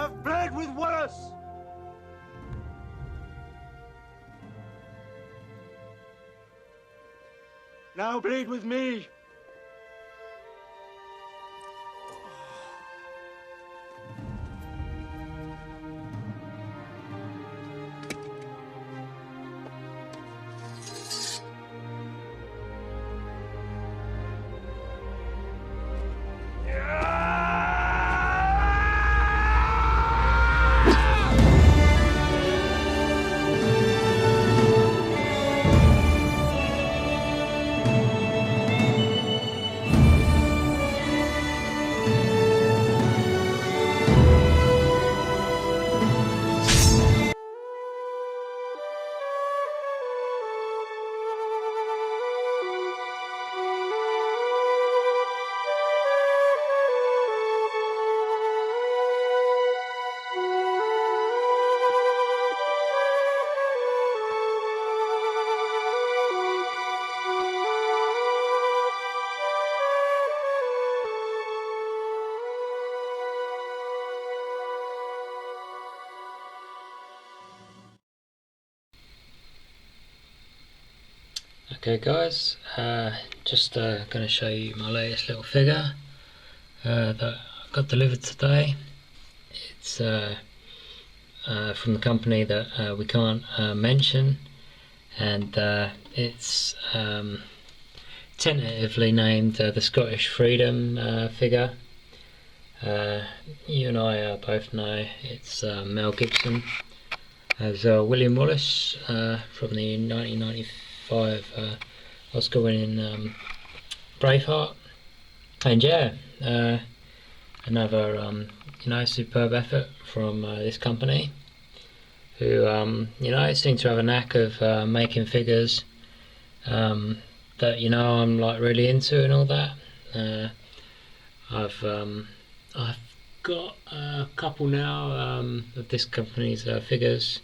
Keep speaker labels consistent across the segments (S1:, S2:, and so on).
S1: have bled with Wallace. Now bleed with me.
S2: Okay guys, just going to show you my latest little figure that I got delivered today. It's from the company that we can't mention, and it's tentatively named the Scottish Freedom figure. You and I both know it's Mel Gibson as William Wallace from the 1995 Oscar winning Braveheart. And yeah, another superb effort from this company, who seem to have a knack of making figures that I'm like really into and all that. I've got a couple now of this company's figures.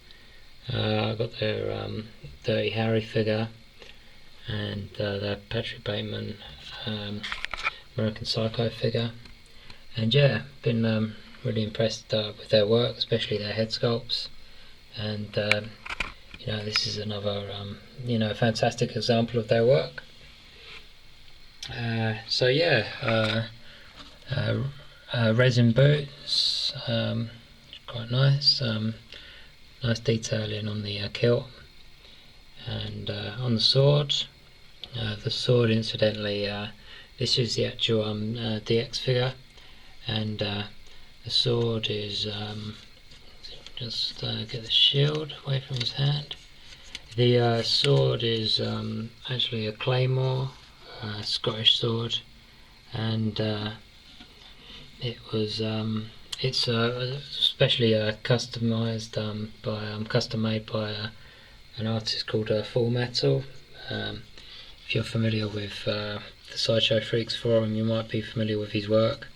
S2: I got their Dirty Harry figure and their Patrick Bateman American Psycho figure, and yeah, been really impressed with their work, especially their head sculpts. And this is another fantastic example of their work. So yeah, resin boots, quite nice. Nice detailing on the kilt, and on the sword. The sword, incidentally, this is the actual DX figure, and the sword is just get the shield away from his hand. The sword is actually a claymore, Scottish sword, and it was it's especially customized custom made by an artist called Full Metal. If you're familiar with the Sideshow Freaks forum, you might be familiar with his work.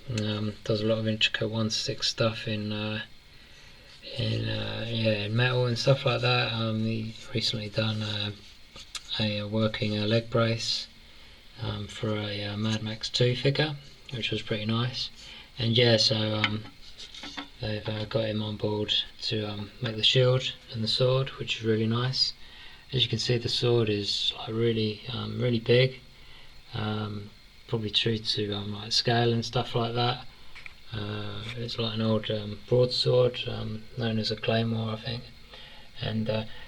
S2: Does a lot of intricate 1/6 stuff in metal and stuff like that. He recently done a working leg brace for a Mad Max 2 figure, which was pretty nice. And yeah, so they've got him on board to make the shield and the sword, which is really nice. As you can see, the sword is like really big, probably true to like scale and stuff like that. It's like an old broadsword known as a claymore, I think. And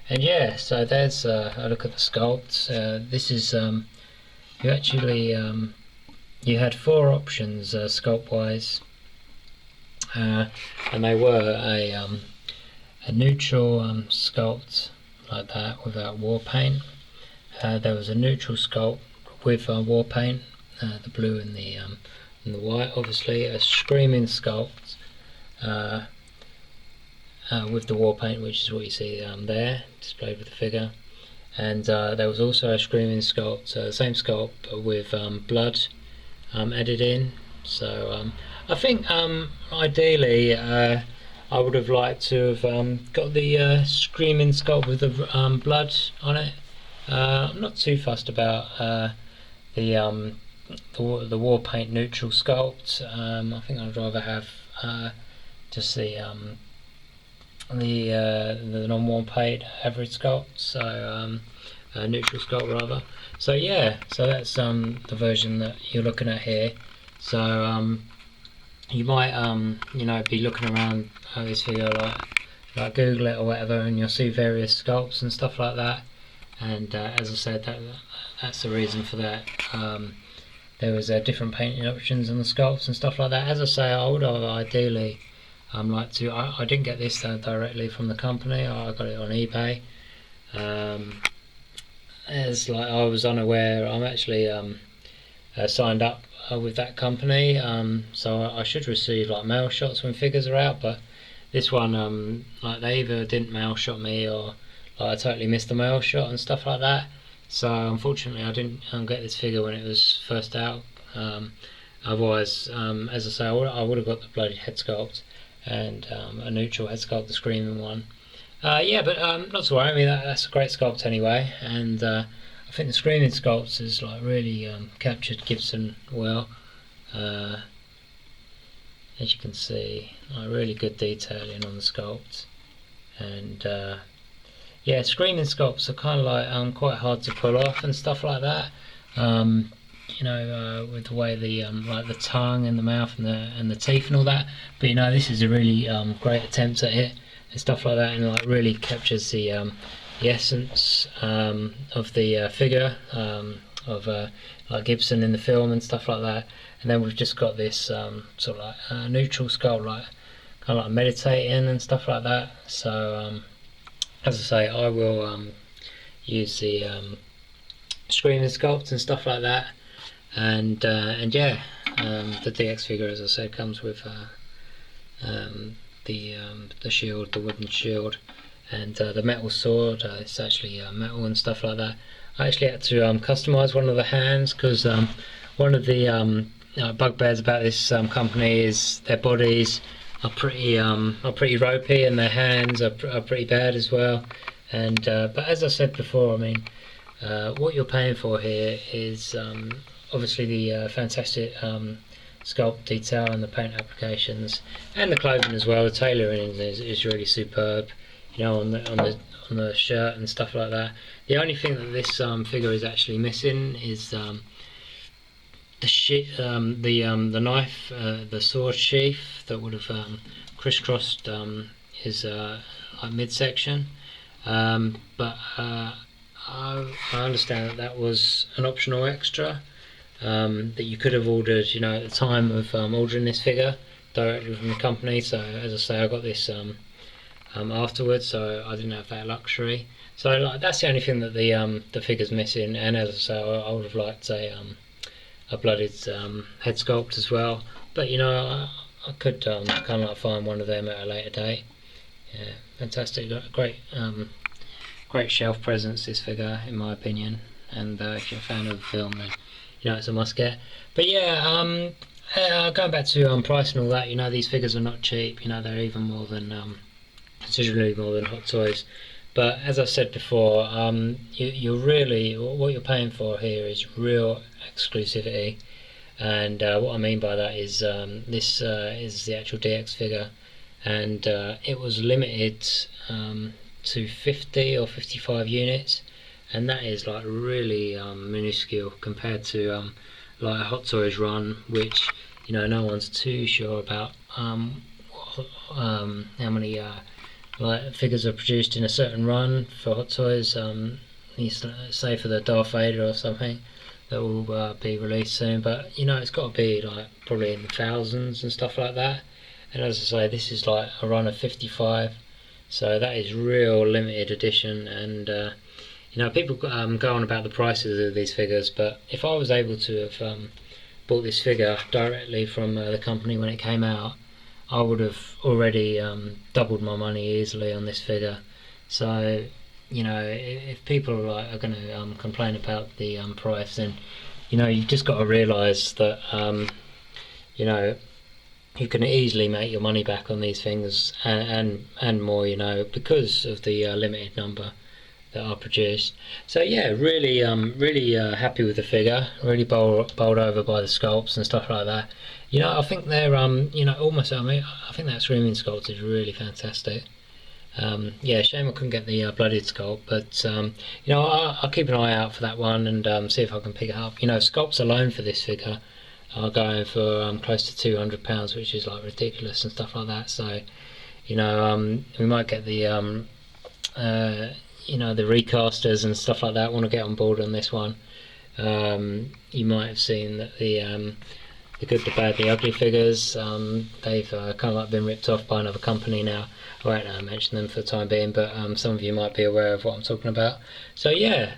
S2: yeah, so there's a look at the sculpts. This is you actually you had 4 options sculpt wise, and they were a neutral sculpt like that without war paint. There was a neutral sculpt with war paint, the blue and the white, obviously. A screaming sculpt with the war paint, which is what you see there displayed with the figure. And there was also a screaming sculpt, the same sculpt but with blood added in. So I think ideally I would have liked to have got the screaming sculpt with the blood on it. I'm not too fussed about the war paint neutral sculpt. I think I'd rather have just the non-warm paint average sculpt, so neutral sculpt rather. So yeah, so that's the version that you're looking at here. So you might be looking around this figure, like Google it or whatever, and you'll see various sculpts and stuff like that. And as I said, that's the reason for that. There was different painting options on the sculpts and stuff like that. As I say, I would have ideally like to. I didn't get this directly from the company. I got it on eBay. As like I was unaware, I'm actually signed up with that company, so I should receive like mail shots when figures are out. But this one, like they either didn't mail shot me, or like I totally missed the mail shot and stuff like that. So unfortunately, I didn't get this figure when it was first out. Otherwise, as I say, I would have got the bloody head sculpt and a neutral head sculpt, the screaming one. Yeah, but not to worry. I mean, that's a great sculpt anyway, and I think the screaming sculpt has like really captured Gibson well. As you can see, like, really good detailing on the sculpt, and yeah, screaming sculpts are kind of like quite hard to pull off and stuff like that. With the way the like the tongue and the mouth and the teeth and all that. But this is a really great attempt at it and stuff like that, and like really captures the essence of the figure of like Gibson in the film and stuff like that. And then we've just got this sort of like neutral sculpt, like kind of like meditating and stuff like that. So as I say, I will use the screaming sculpt and stuff like that, and yeah, the DX figure, as I said, comes with the shield, the wooden shield, and the metal sword. It's actually metal and stuff like that. I actually had to customize one of the hands, because one of the bugbears about this company is their bodies are pretty ropey, and their hands are pretty bad as well. And but as I said before, I mean, what you're paying for here is obviously the fantastic sculpt detail and the paint applications, and the clothing as well. The tailoring is really superb, on the shirt and stuff like that. The only thing that this figure is actually missing is the knife, the sword sheath that would have crisscrossed his midsection. But I understand that was an optional extra that you could have ordered, at the time of ordering this figure directly from the company. So as I say, I got this afterwards, so I didn't have that luxury. So like, that's the only thing that the figure's missing. And as I say, I would have liked a blooded head sculpt as well. But I could kind of like find one of them at a later date. Yeah, fantastic, great shelf presence, this figure, in my opinion. And if you're a fan of the film, then it's a must get. But yeah, going back to price and all that, these figures are not cheap. They're even more than considerably more than Hot Toys. But as I said before, you're really, what you're paying for here is real exclusivity. And what I mean by that is this is the actual DX figure, and it was limited to 50 or 55 units, and that is like really minuscule compared to like a Hot Toys run, which no one's too sure about how many like figures are produced in a certain run for Hot Toys. Say for the Darth Vader or something that will be released soon, but it's got to be like probably in the thousands and stuff like that. And as I say, this is like a run of 55, so that is real limited edition. And people go on about the prices of these figures, but if I was able to have bought this figure directly from the company when it came out, I would have already doubled my money easily on this figure. So if people are going to complain about the price, then you've just got to realise that you can easily make your money back on these things and more, because of the limited number that are produced. So yeah, really happy with the figure. Really bowled over by the sculpts and stuff like that. I think they're almost. I think that screaming sculpt is really fantastic. Shame I couldn't get the blooded sculpt, but I'll keep an eye out for that one and see if I can pick it up. Sculpts alone for this figure are going for close to £200, which is like ridiculous and stuff like that. So we might get the the recasters and stuff like that want to get on board on this one. You might have seen that the good, the bad, the ugly figures, they've kind of like been ripped off by another company now. I won't mention them for the time being, but some of you might be aware of what I'm talking about. So yeah,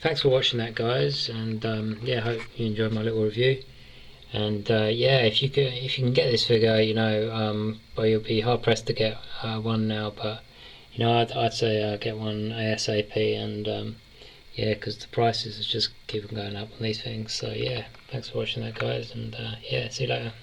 S2: thanks for watching that, guys, and hope you enjoyed my little review. And if you can get this figure, well, you'll be hard pressed to get one now, but I'd say get one ASAP, and because the prices just keep on going up on these things. So yeah, thanks for watching that, guys, and see you later.